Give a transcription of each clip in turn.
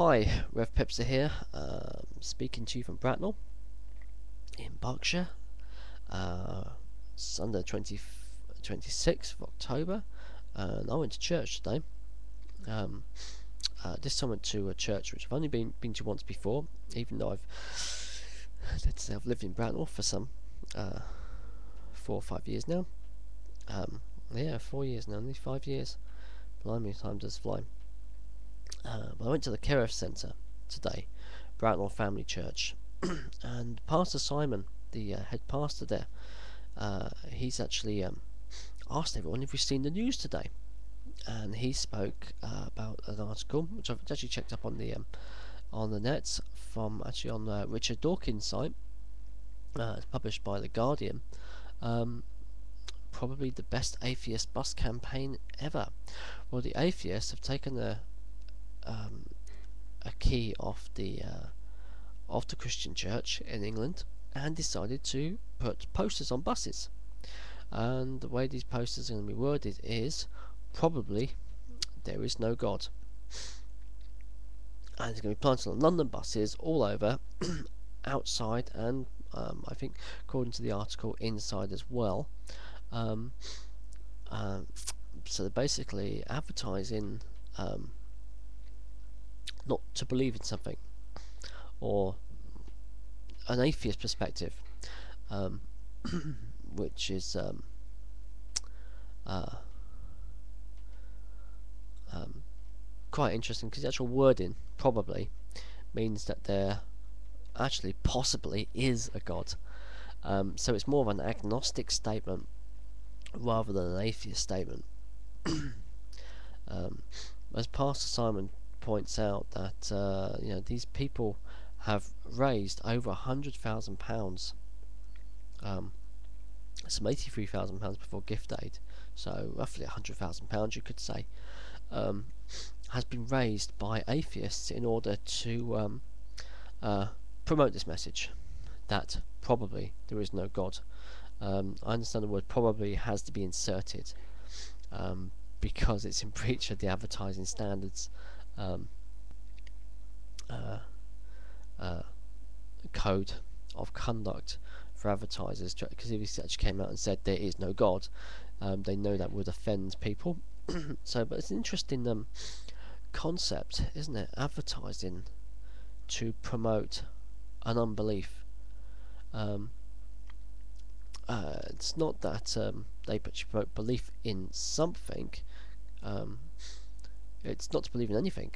Hi, Rev Pipster here, speaking to you from Bracknell in Berkshire. Sunday 26th of October, and I went to church today. This time I went to a church which I've only been to once before, even though I've lived in Bracknell for some 4 or 5 years now. Yeah, 4 years now, nearly 5 years. Blimey, time does fly. But I went to the Kereth Centre today, Bracknell Family Church, and Pastor Simon, the head pastor there, he's actually asked everyone if we've seen the news today, and he spoke about an article which I've actually checked up on the net from on Richard Dawkins' site. It's published by The Guardian. Probably the best atheist bus campaign ever. Well, the atheists have taken a key off the Christian church in England and decided to put posters on buses. And the way these posters are going to be worded is probably there is no God. And it's going to be planted on London buses all over, outside, and I think, according to the article, inside as well. So they're basically advertising not to believe in something, or an atheist perspective, which is quite interesting, because the actual wording probably means that there actually possibly is a God. So it's more of an agnostic statement rather than an atheist statement. As Pastor Simon points out, that these people have raised over £100,000, some £83,000 before gift aid, so roughly £100,000 you could say, has been raised by atheists in order to promote this message that probably there is no God. I understand the word probably has to be inserted because it's in breach of the advertising standards code of conduct for advertisers, because if he actually came out and said there is no God, they know that would offend people. But it's an interesting concept, isn't it? Advertising to promote an unbelief. It's not that they promote belief in something. It's not to believe in anything,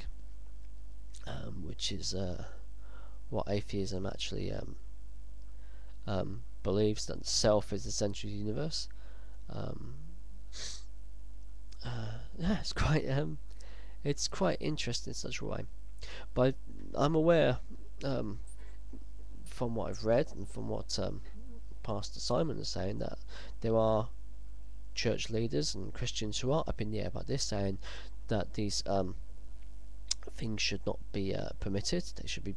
which is what atheism actually believes, that the self is the central universe. Yeah, it's quite interesting in such a way. But I'm aware, from what I've read and from what Pastor Simon is saying, that there are church leaders and Christians who are up in the air about this, saying that these things should not be permitted; they should be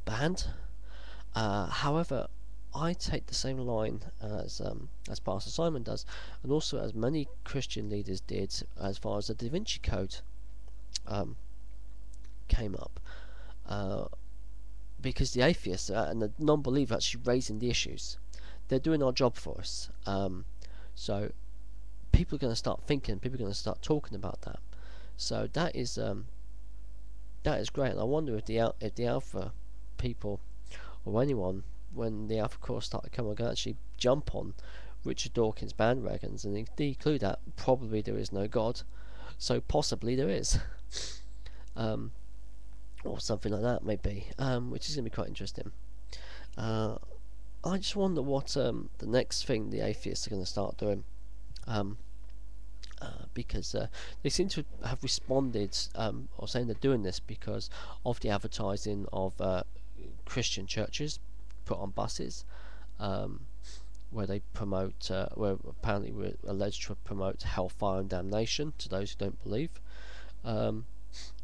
banned. However, I take the same line as Pastor Simon does, and also as many Christian leaders did, as far as the Da Vinci Code came up, because the atheists and the non-believers are actually raising the issues. They're doing our job for us. So people are going to start thinking, people are going to start talking about that. So that is great, and I wonder if the Alpha people or anyone, when the Alpha course started coming, can actually jump on Richard Dawkins bandwagons and include that probably there is no God, so possibly there is, or something like that maybe, which is going to be quite interesting. I just wonder what the next thing the atheists are going to start doing, because they seem to have responded, or saying they're doing this because of the advertising of Christian churches put on buses, where they promote, where apparently we're alleged to promote hellfire and damnation to those who don't believe,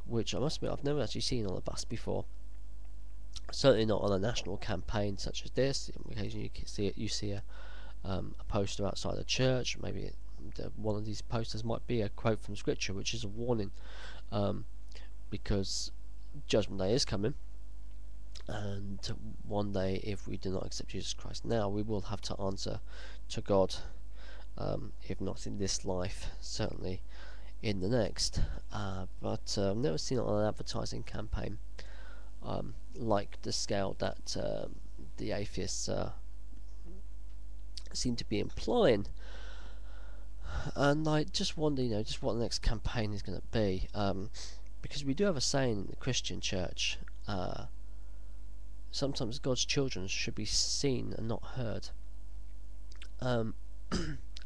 which I must admit I've never actually seen on a bus before. Certainly not on a national campaign such as this. Occasionally you see a poster outside a church. Maybe one of these posters might be a quote from scripture, which is a warning. because Judgment Day is coming, and one day, if we do not accept Jesus Christ now, we will have to answer to God, if not in this life, certainly in the next. But I've never seen it on an advertising campaign like the scale that the atheists seem to be implying. And I just wonder, just what the next campaign is going to be, because we do have a saying in the Christian church: sometimes God's children should be seen and not heard. And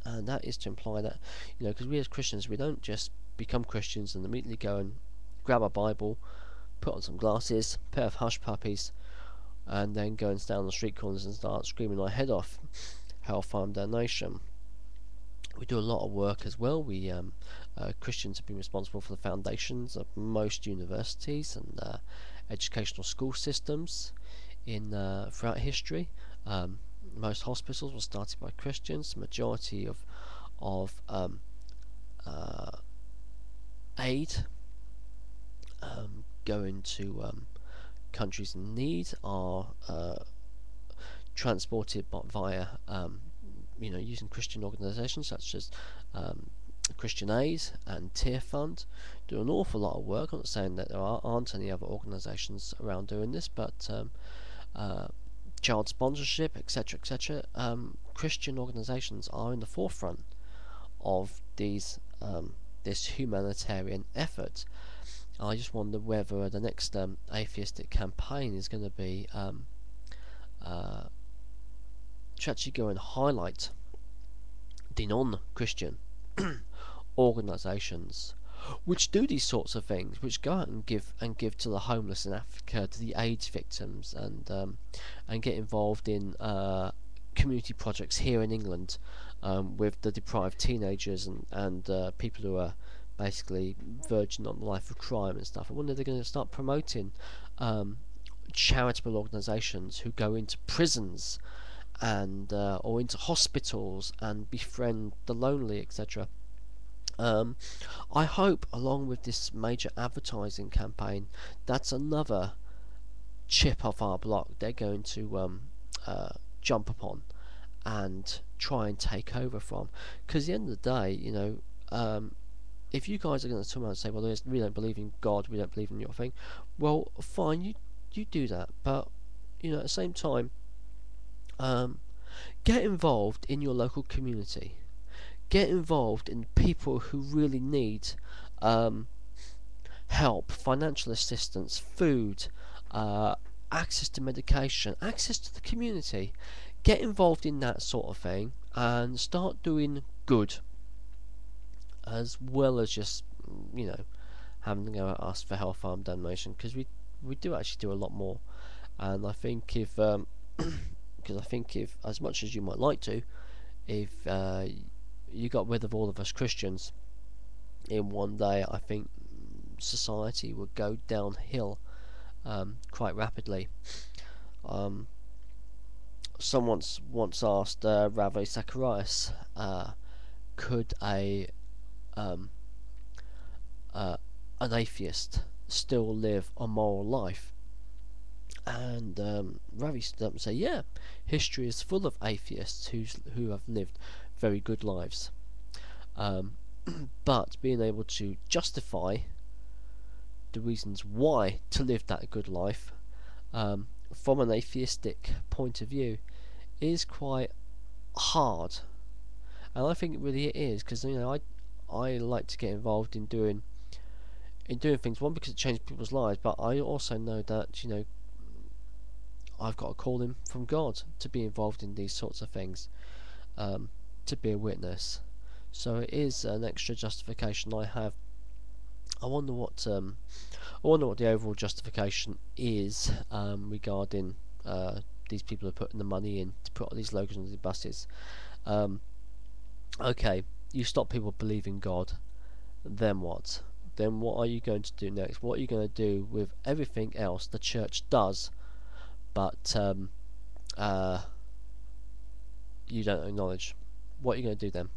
that is to imply that, because we as Christians, we don't just become Christians and immediately go and grab our Bible, put on some glasses, pair of hush puppies, and then go and stand on the street corners and start screaming our head off, hellfire and damnation. We do a lot of work as well. We Christians have been responsible for the foundations of most universities and educational school systems in throughout history. Most hospitals were started by Christians. The majority of aid going to countries in need are transported via using Christian organisations such as Christian Aid and Tear Fund. Do an awful lot of work. I'm not saying that there aren't any other organisations around doing this, but child sponsorship, etc., etc. Christian organisations are in the forefront of these this humanitarian effort. I just wonder whether the next atheistic campaign is going to be to actually go and highlight the non-Christian organisations which do these sorts of things, which go out and give to the homeless in Africa, to the AIDS victims, and get involved in community projects here in England with the deprived teenagers and people who are basically verging on the life of crime and stuff. I wonder if they're going to start promoting charitable organisations who go into prisons and or into hospitals and befriend the lonely, etc. I hope, along with this major advertising campaign, that's another chip off our block they're going to jump upon and try and take over from. Because at the end of the day, if you guys are going to turn around and say, well, we don't believe in God, we don't believe in your thing, well, fine, you do that, but at the same time, get involved in your local community. Get involved in people who really need help, financial assistance, food, access to medication, access to the community. Get involved in that sort of thing and start doing good, as well as just having to go at us for hellfire and damnation, because we do actually do a lot more. And I think if because I think if, as much as you might like to, if you got rid of all of us Christians in one day, I think society would go downhill quite rapidly. Someone once asked Ravi Zacharias, could an atheist still live a moral life? And Ravi stood up and said, yeah, history is full of atheists who have lived very good lives, but being able to justify the reasons why to live that good life from an atheistic point of view is quite hard. And I think really it is, because I like to get involved in doing things, one, because it changes people's lives, but I also know that I've got a calling from God to be involved in these sorts of things, to be a witness. So it is an extra justification I have. I wonder what the overall justification is regarding these people who are putting the money in to put all these logos on the buses. Okay, you stop people believing God, then what? Then what are you going to do next? What are you going to do with everything else the church does, but you don't acknowledge? What are you going to do then?